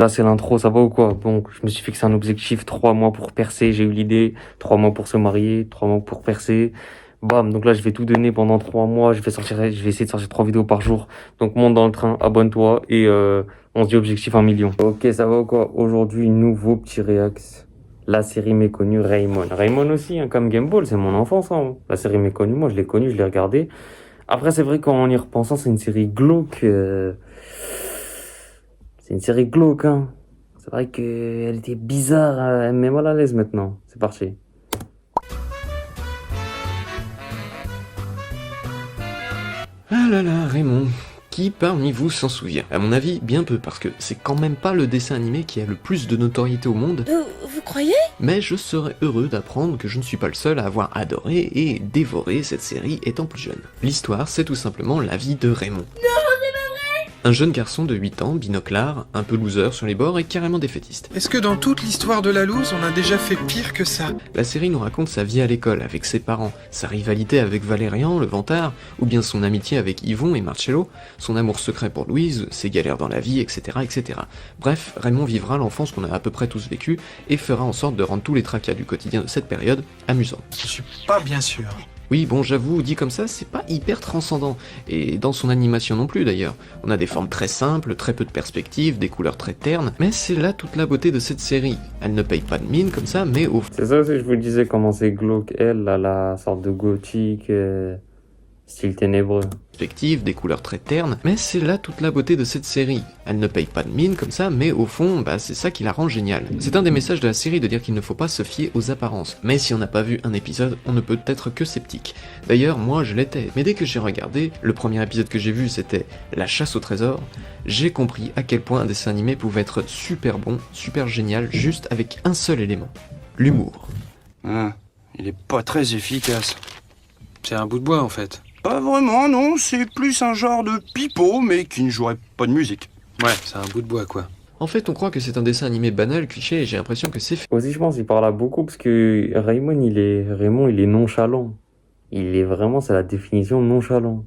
Là, c'est l'intro, ça va ou quoi? Donc, je me suis fixé un objectif, 3 mois pour percer, j'ai eu l'idée, 3 mois pour se marier, 3 mois pour percer. Bam, donc là, je vais tout donner pendant 3 mois, je vais essayer de sortir 3 vidéos par jour. Donc, monte dans le train, abonne-toi et on se dit objectif 1 million. Ok, ça va ou quoi? Aujourd'hui, nouveau petit réax. La série méconnue Raymond. Raymond aussi, hein, comme Game Ball, c'est mon enfance, hein. La série méconnue, moi, je l'ai connue, je l'ai regardée. Après, c'est vrai qu'en y repensant, c'est une série glauque. C'est une série glauque, hein. C'est vrai qu'elle était bizarre, elle me met mal à l'aise maintenant. C'est parti. Ah là là, Raymond. Qui parmi vous s'en souvient? À mon avis, bien peu, parce que c'est quand même pas le dessin animé qui a le plus de notoriété au monde. Vous croyez? Mais je serais heureux d'apprendre que je ne suis pas le seul à avoir adoré et dévoré cette série étant plus jeune. L'histoire, c'est tout simplement la vie de Raymond. Un jeune garçon de 8 ans, binoclard, un peu loser sur les bords et carrément défaitiste. Est-ce que dans toute l'histoire de la loose, on a déjà fait pire que ça? La série nous raconte sa vie à l'école avec ses parents, sa rivalité avec Valérian, le vantard, ou bien son amitié avec Yvon et Marcello, son amour secret pour Louise, ses galères dans la vie, etc., etc. Bref, Raymond vivra l'enfance qu'on a à peu près tous vécu et fera en sorte de rendre tous les tracas du quotidien de cette période amusants. Je suis pas bien sûr. Oui, bon, j'avoue, dit comme ça, c'est pas hyper transcendant, et dans son animation non plus d'ailleurs. On a des formes très simples, très peu de perspectives, des couleurs très ternes, mais c'est là toute la beauté de cette série. Elle ne paye pas de mine comme ça, mais au C'est ça aussi que je vous disais, comment c'est glauque, elle, là, la sorte de gothique, style ténébreux. perspective, des couleurs très ternes, mais c'est là toute la beauté de cette série. Elle ne paye pas de mine comme ça, mais au fond, c'est ça qui la rend géniale. C'est un des messages de la série de dire qu'il ne faut pas se fier aux apparences, mais si on n'a pas vu un épisode, on ne peut être que sceptique. D'ailleurs, moi je l'étais, mais dès que j'ai regardé, le premier épisode que j'ai vu c'était La chasse au trésor, j'ai compris à quel point un dessin animé pouvait être super bon, super génial, juste avec un seul élément. L'humour. Ah, il est pas très efficace. C'est un bout de bois en fait. Pas vraiment, non, c'est plus un genre de pipeau, mais qui ne jouerait pas de musique. Ouais, c'est un bout de bois quoi. En fait, on croit que c'est un dessin animé banal, cliché, et j'ai l'impression que c'est Aussi, je pense qu'il parle à beaucoup parce que Raymond, il est nonchalant. Il est vraiment, c'est la définition nonchalant.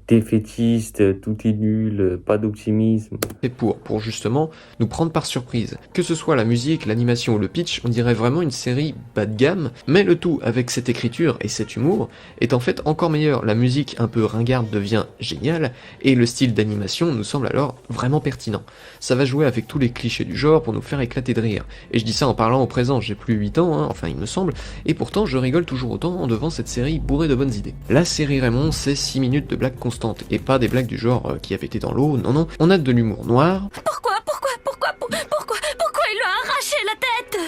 Défaitiste, tout est nul, pas d'optimisme. fait pour justement nous prendre par surprise. Que ce soit la musique, l'animation ou le pitch, on dirait vraiment une série bas de gamme, mais le tout avec cette écriture et cet humour est en fait encore meilleur. La musique un peu ringarde devient géniale, et le style d'animation nous semble alors vraiment pertinent. Ça va jouer avec tous les clichés du genre pour nous faire éclater de rire. Et je dis ça en parlant au présent, j'ai plus 8 ans, enfin il me semble, et pourtant je rigole toujours autant en devant cette série bourrée de bonnes idées. La série Raymond, c'est 6 minutes de blagues constantes, et pas des blagues du genre qui avaient été dans l'eau, non, on a de l'humour noir. Pourquoi ils lui ont arraché la tête?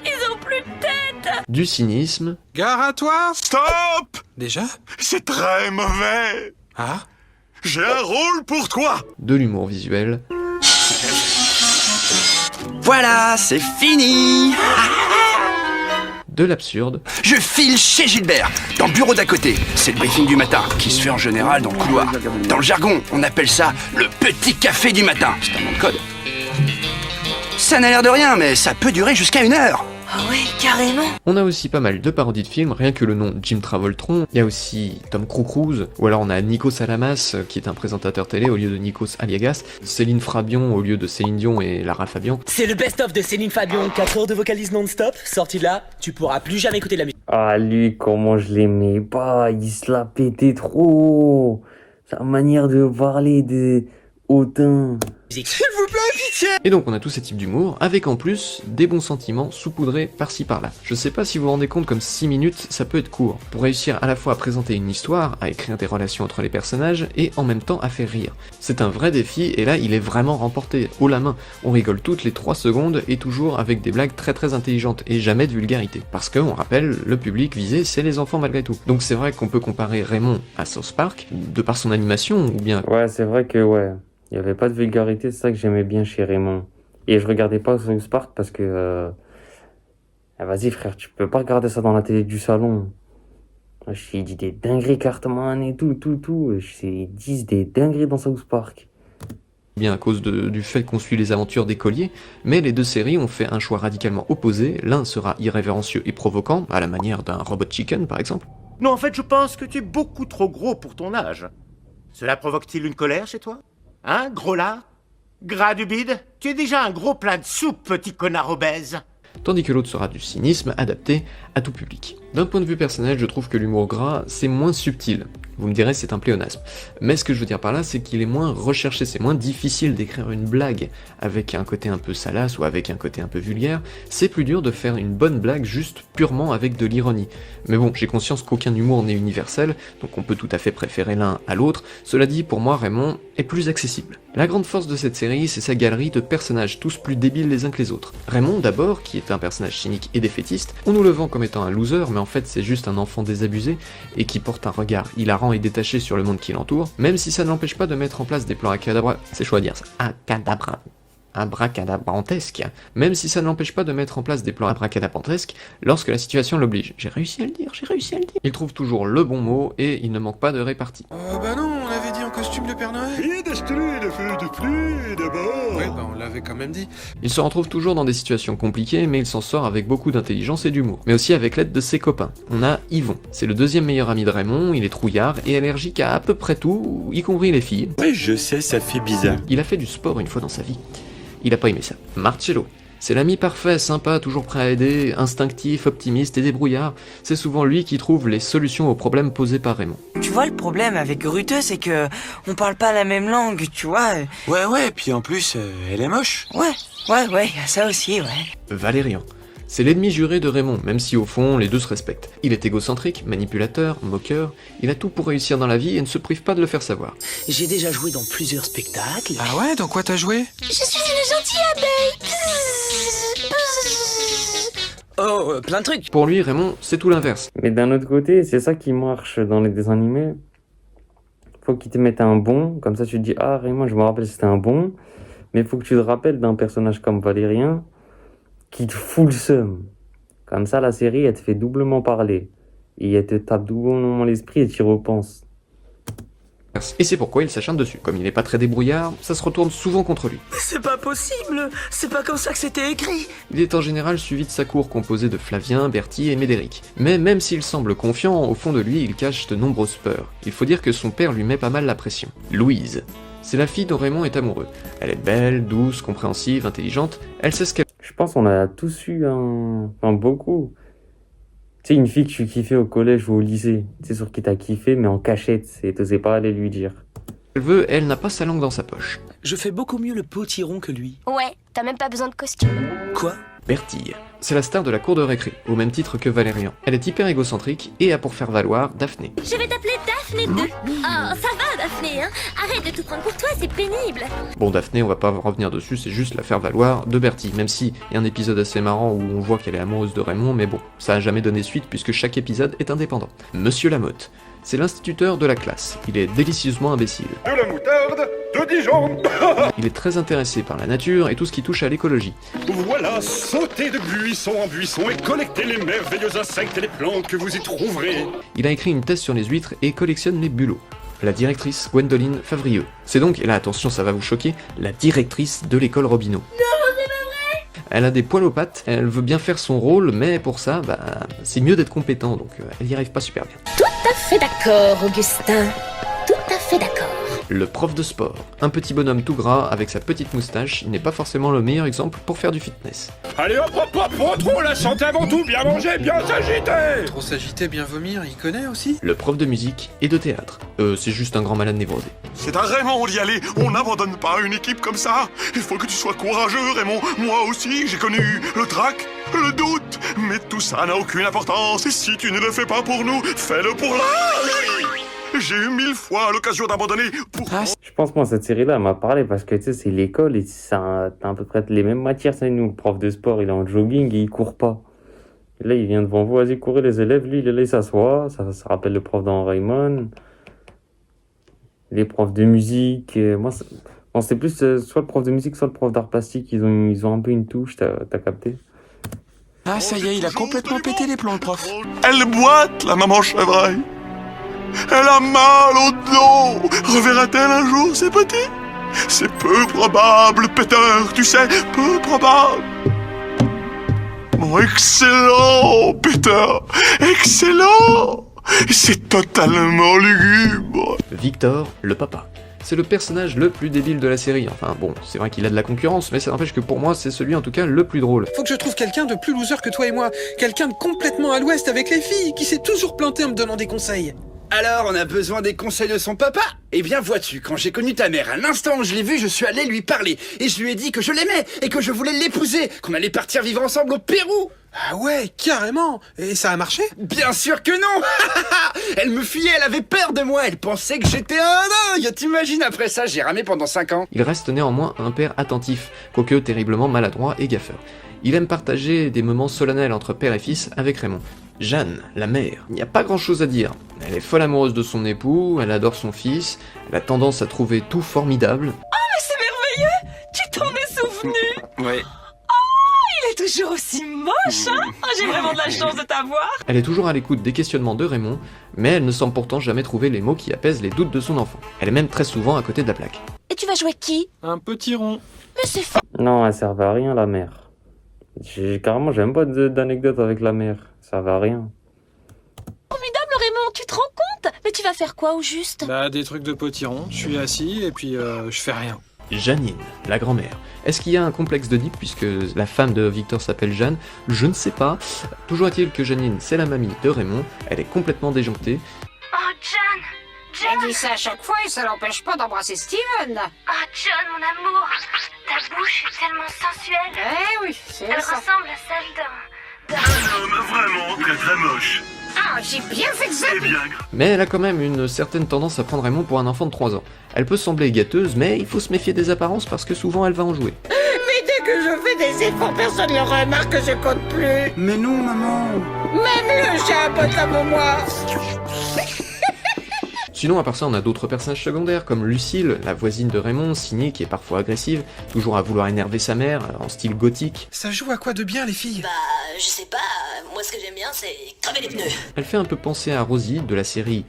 Ils ont plus de tête! Du cynisme, Gare à toi! Stop! Déjà? C'est très mauvais! Ah? J'ai un rôle pour toi! de l'humour visuel, Voilà, c'est fini! de l'absurde, Je file chez Gilbert, dans le bureau d'à côté. C'est le briefing du matin, qui se fait en général dans le couloir. Dans le jargon, on appelle ça le petit café du matin. C'est un nom de code. Ça n'a l'air de rien, mais ça peut durer jusqu'à 1 heure. Ah ouais, carrément! On a aussi pas mal de parodies de films, rien que le nom Jim Travoltron. Il y a aussi Tom Cruise, ou alors on a Nikos Alamas, qui est un présentateur télé au lieu de Nikos Aliagas, Céline Fabion au lieu de Céline Dion et Lara Fabian. C'est le best-of de Céline Fabion, 4 heures de vocalise non-stop, sorti de là, tu pourras plus jamais écouter de la musique. Ah, lui, comment je l'aimais pas, il se la pétait trop. Sa manière de parler de hautain. Et donc on a tout ce type d'humour, avec en plus des bons sentiments saupoudrés par-ci par-là. Je sais pas si vous vous rendez compte comme 6 minutes, ça peut être court, pour réussir à la fois à présenter une histoire, à écrire des relations entre les personnages, et en même temps à faire rire. C'est un vrai défi, et là il est vraiment remporté, haut la main. On rigole toutes les 3 secondes, et toujours avec des blagues très très intelligentes, et jamais de vulgarité. Parce que, on rappelle, le public visé c'est les enfants malgré tout. Donc c'est vrai qu'on peut comparer Raymond à South Park, de par son animation, ou bien... Ouais, c'est vrai que, ouais, il y avait pas de vulgarité, c'est ça que j'aimais bien chez Raymond. Et je regardais pas South Park parce que... vas-y frère, tu peux pas regarder ça dans la télé du salon. Je dit des dingueries Cartman et tout. Ils disent des dingueries dans South Park. Bien à cause du fait qu'on suit les aventures d'écoliers, mais les deux séries ont fait un choix radicalement opposé. L'un sera irrévérencieux et provoquant, à la manière d'un Robot Chicken par exemple. Non, en fait, je pense que tu es beaucoup trop gros pour ton âge. Cela provoque-t-il une colère chez toi? Hein, gros lard? Gras du bide, tu es déjà un gros plat de soupe, petit connard obèse. Tandis que l'autre sera du cynisme adapté à tout public. D'un point de vue personnel, je trouve que l'humour gras, c'est moins subtil. Vous me direz, c'est un pléonasme. Mais ce que je veux dire par là, c'est qu'il est moins recherché, c'est moins difficile d'écrire une blague avec un côté un peu salace ou avec un côté un peu vulgaire. C'est plus dur de faire une bonne blague juste purement avec de l'ironie. Mais bon, j'ai conscience qu'aucun humour n'est universel, donc on peut tout à fait préférer l'un à l'autre. Cela dit, pour moi, Raymond est plus accessible. La grande force de cette série, c'est sa galerie de personnages, tous plus débiles les uns que les autres. Raymond, d'abord, qui est un personnage cynique et défaitiste, on nous le vend comme étant un loser, mais en fait c'est juste un enfant désabusé, et qui porte un regard hilarant et détaché sur le monde qui l'entoure, même si ça ne l'empêche pas de mettre en place des plans c'est chaud à dire ça, abracadabrantesques, même si ça ne l'empêche pas de mettre en place des plans abracadabrantesques lorsque la situation l'oblige. J'ai réussi à le dire. Il trouve toujours le bon mot, et il ne manque pas de répartie. Bah non, on avait dit en costume de Père Noël. Ouais, bah on l'avait quand même dit. Il se retrouve toujours dans des situations compliquées, mais il s'en sort avec beaucoup d'intelligence et d'humour. Mais aussi avec l'aide de ses copains. On a Yvon. C'est le deuxième meilleur ami de Raymond, il est trouillard et allergique à peu près tout, y compris les filles. Ouais, je sais, ça fait bizarre. Il a fait du sport une fois dans sa vie. Il a pas aimé ça. Marcello. C'est l'ami parfait, sympa, toujours prêt à aider, instinctif, optimiste et débrouillard. C'est souvent lui qui trouve les solutions aux problèmes posés par Raymond. Tu vois, le problème avec Gruteux, c'est que on parle pas la même langue, tu vois. Ouais, puis en plus, elle est moche. Ouais, ça aussi, ouais. Valérian. C'est l'ennemi juré de Raymond, même si au fond, les deux se respectent. Il est égocentrique, manipulateur, moqueur, il a tout pour réussir dans la vie et ne se prive pas de le faire savoir. J'ai déjà joué dans plusieurs spectacles. Ah ouais, dans quoi t'as joué? Je suis une gentille abeille. Oh, plein de trucs. Pour lui, Raymond, c'est tout l'inverse. Mais d'un autre côté, c'est ça qui marche dans les dessins animés. Faut qu'ils te mettent un bon, comme ça tu te dis, ah Raymond, je me rappelle c'était un bon, mais faut que tu te rappelles d'un personnage comme Valérien qui te fout le seum. Comme ça, la série, elle te fait doublement parler. Et elle te tape doublement l'esprit et tu y repenses. Et c'est pourquoi il s'acharne dessus. Comme il n'est pas très débrouillard, ça se retourne souvent contre lui. C'est pas possible. C'est pas comme ça que c'était écrit. Il est en général suivi de sa cour composée de Flavien, Bertie et Médéric. Mais même s'il semble confiant, au fond de lui, il cache de nombreuses peurs. Il faut dire que son père lui met pas mal la pression. Louise. C'est la fille dont Raymond est amoureux. Elle est belle, douce, compréhensive, intelligente, elle sait ce qu'elle... Je pense qu'on a tous eu beaucoup. Tu sais, une fille que tu kiffais au collège ou au lycée, tu sais, sur qui t'as kiffé, mais en cachette, et t'osais pas aller lui dire. veut, elle n'a pas sa langue dans sa poche. Je fais beaucoup mieux le potiron que lui. Ouais, t'as même pas besoin de costume. Quoi? Bertille. C'est la star de la cour de récré, au même titre que Valérian. Elle est hyper égocentrique et a pour faire valoir Daphné. Je vais t'appeler Daphné 2. Oh, ça va Daphné, hein? Arrête de tout prendre pour toi, c'est pénible. Bon, Daphné, on va pas revenir dessus, c'est juste la faire valoir de Bertie, même si il y a un épisode assez marrant où on voit qu'elle est amoureuse de Raymond, mais bon, ça a jamais donné suite puisque chaque épisode est indépendant. Monsieur Lamotte. C'est l'instituteur de la classe. Il est délicieusement imbécile. De la moutarde, de Dijon. Il est très intéressé par la nature et tout ce qui touche à l'écologie. Voilà, sautez de buisson en buisson et collectez les merveilleux insectes et les plantes que vous y trouverez. Il a écrit une thèse sur les huîtres et collectionne les bulots. La directrice Gwendoline Favrieux. C'est donc, et là attention ça va vous choquer, la directrice de l'école Robineau. Elle a des poils aux pattes, elle veut bien faire son rôle, mais pour ça, c'est mieux d'être compétent, donc elle y arrive pas super bien. Tout à fait d'accord, Augustin. Tout à fait d'accord. Le prof de sport. Un petit bonhomme tout gras avec sa petite moustache, il n'est pas forcément le meilleur exemple pour faire du fitness. Allez hop hop hop, trop la santé avant tout, bien manger, bien s'agiter. Trop s'agiter, bien vomir, il connaît aussi. Le prof de musique et de théâtre. C'est juste un grand malade névrosé. C'est à Raymond d'y aller, on n'abandonne pas une équipe comme ça. Il faut que tu sois courageux, Raymond. Moi aussi, j'ai connu le trac, le doute. Mais tout ça n'a aucune importance. Et si tu ne le fais pas pour nous, fais-le pour la... J'ai eu 1000 fois l'occasion d'abandonner pour... Je pense moi cette série-là elle m'a parlé parce que tu sais c'est l'école et t'as à peu près les mêmes matières. C'est nous, le prof de sport il est en jogging et il court pas. Et là il vient devant vous, vas-y courez les élèves, lui il est là il s'assoit. Ça rappelle le prof dans Raymond. Les profs de musique, moi c'est plus soit le prof de musique soit le prof d'art plastique, ils ont un peu une touche, t'as capté? Ah ça y est, il a complètement pété les plombs le prof. Elle boite, la maman chevreuil. Elle a mal au dos. Reverra-t-elle un jour ses petits? C'est peu probable, Peter, tu sais, peu probable. Bon, excellent, Peter, excellent. C'est totalement lugubre. Victor, le papa. C'est le personnage le plus débile de la série. Enfin bon, c'est vrai qu'il a de la concurrence, mais ça n'empêche que pour moi, c'est celui en tout cas le plus drôle. Faut que je trouve quelqu'un de plus loser que toi et moi. Quelqu'un de complètement à l'ouest avec les filles, qui s'est toujours planté en me donnant des conseils. Alors, on a besoin des conseils de son papa? Eh bien, vois-tu, quand j'ai connu ta mère, à l'instant où je l'ai vue, je suis allé lui parler. Et je lui ai dit que je l'aimais, et que je voulais l'épouser, qu'on allait partir vivre ensemble au Pérou. Ah ouais, carrément. Et ça a marché? Bien sûr que non. Elle me fuyait, elle avait peur de moi, elle pensait que j'étais un dingue. T'imagines, après ça, j'ai ramé pendant 5 ans. Il reste néanmoins un père attentif, quoique terriblement maladroit et gaffeur. Il aime partager des moments solennels entre père et fils avec Raymond. Jeanne, la mère, il n'y a pas grand chose à dire. Elle est folle amoureuse de son époux, elle adore son fils, elle a tendance à trouver tout formidable. Oh, mais c'est merveilleux! Tu t'en es souvenu? Ouais. Il est toujours aussi moche, hein? Oh, j'ai vraiment de la chance de t'avoir! Elle est toujours à l'écoute des questionnements de Raymond, mais elle ne semble pourtant jamais trouver les mots qui apaisent les doutes de son enfant. Elle est même très souvent à côté de la plaque. Et tu vas jouer qui? Un petit rond. Mais c'est fou. Non, elle servait à rien, la mère. Carrément, j'aime pas d'anecdotes avec la mère. Ça servait à rien. Formidable, Raymond, tu te rends compte? Mais tu vas faire quoi au juste? Bah, des trucs de potiron. Je suis assis et puis je fais rien. Janine, la grand-mère. Est-ce qu'il y a un complexe d'Oedipe puisque la femme de Victor s'appelle Jeanne? Je ne sais pas. Toujours est-il que Janine, c'est la mamie de Raymond. Elle est complètement déjantée. Oh, John! Elle dit ça à chaque fois et ça l'empêche pas d'embrasser Steven. Oh, John, mon amour! Ta bouche est tellement sensuelle. Eh oui, c'est Elle ça. ressemble à celle d'un... Un homme vraiment très très moche. Ah, j'ai bien fait de ça. Eh bien, Mais elle a quand même une certaine tendance à prendre Raymond pour un enfant de 3 ans. Elle peut sembler gâteuse, mais il faut se méfier des apparences parce que souvent elle va en jouer. Mais dès que je fais des efforts, personne ne remarque que je compte plus. Mais non, maman. Même le chat a pas comme moi. Sinon, à part ça, on a d'autres personnages secondaires, comme Lucille, la voisine de Raymond, cynique et parfois agressive, toujours à vouloir énerver sa mère, en style gothique. Ça joue à quoi de bien, les filles? Bah, je sais pas. Moi, ce que j'aime bien, c'est crever les pneus. Elle fait un peu penser à Rosie, de la série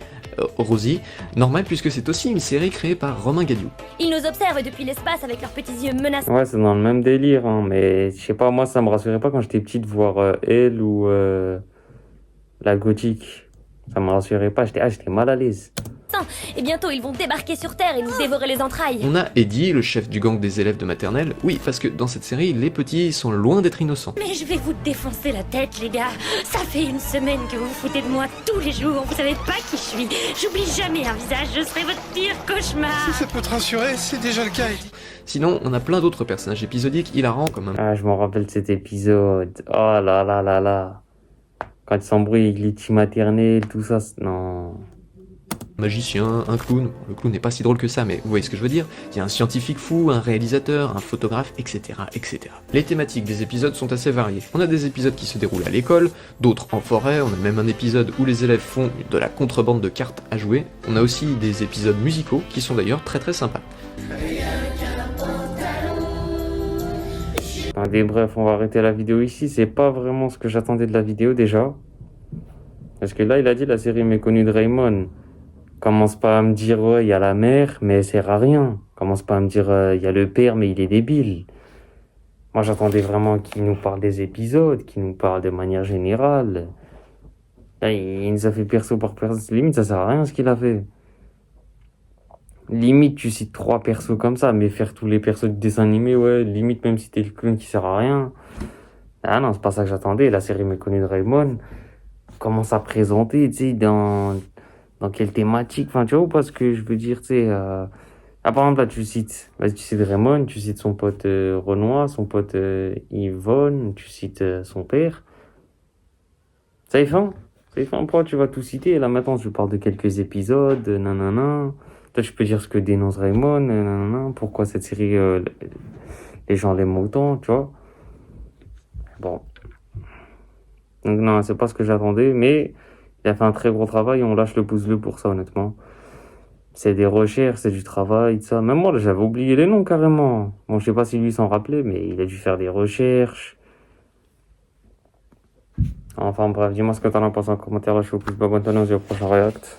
Rosie, normal puisque c'est aussi une série créée par Romain Gadiou. Ils nous observent depuis l'espace avec leurs petits yeux menaçants. Ouais, c'est dans le même délire, hein, mais je sais pas, moi ça me rassurait pas quand j'étais petite de voir elle ou la gothique. Ça me rassurait pas, j'étais mal à l'aise. Et bientôt, ils vont débarquer sur Terre et nous dévorer les entrailles. On a Eddie, le chef du gang des élèves de maternelle. Oui, parce que dans cette série, les petits sont loin d'être innocents. Mais je vais vous défoncer la tête, les gars. Ça fait une semaine que vous vous foutez de moi tous les jours. Vous savez pas qui je suis. J'oublie jamais un visage. Je serai votre pire cauchemar. Si ça peut te rassurer, c'est déjà le cas, Eddie. Sinon, on a plein d'autres personnages épisodiques hilarants comme un... Ah, je me rappelle de cet épisode. Oh là là là là. Quand il s'embrouille avec les petits maternels, tout ça, non... magicien, un clown. Le clown n'est pas si drôle que ça, mais vous voyez ce que je veux dire. Il y a un scientifique fou, un réalisateur, un photographe, etc., etc. Les thématiques des épisodes sont assez variées. On a des épisodes qui se déroulent à l'école, d'autres en forêt, on a même un épisode où les élèves font de la contrebande de cartes à jouer. On a aussi des épisodes musicaux qui sont d'ailleurs très très sympas. Bref, on va arrêter la vidéo ici. C'est pas vraiment ce que j'attendais de la vidéo déjà. Parce que là, il a dit la série méconnue de Raymond. Commence pas à me dire, ouais, il y a la mère, mais elle sert à rien. Commence pas à me dire, il y a le père, mais il est débile. Moi, j'attendais vraiment qu'il nous parle des épisodes, qu'il nous parle de manière générale. Là, il nous a fait perso par perso. Limite, ça sert à rien ce qu'il a fait. Limite, tu cites 3 persos comme ça, mais faire tous les persos du dessin animé, ouais, limite, même si t'es le clown qui sert à rien. Ah non, c'est pas ça que j'attendais. La série méconnue de Raymond commence à présenter, tu sais, dans quelle thématique, enfin, tu vois, parce que je veux dire, tu sais, par exemple, là, tu cites Raymond, tu cites son pote Renoir, son pote Yvonne, tu cites son père. Ça y est fin. Pourquoi tu vas tout citer? Et là, maintenant, je parle de quelques épisodes, nanana. Toi, tu peux dire ce que dénonce Raymond, nanana. Pourquoi cette série, les gens l'aiment autant, tu vois. Bon. Donc, non, c'est pas ce que j'attendais, mais il a fait un très gros travail et on lâche le pouce bleu pour ça, honnêtement. C'est des recherches, c'est du travail, tout ça. Même moi, là, j'avais oublié les noms carrément. Bon, je sais pas si lui s'en rappelait, mais il a dû faire des recherches. Enfin bref, dis-moi ce que t'en as pensé en commentaire, lâche le pouce bleu, abonne-toi, on se dit au prochain react.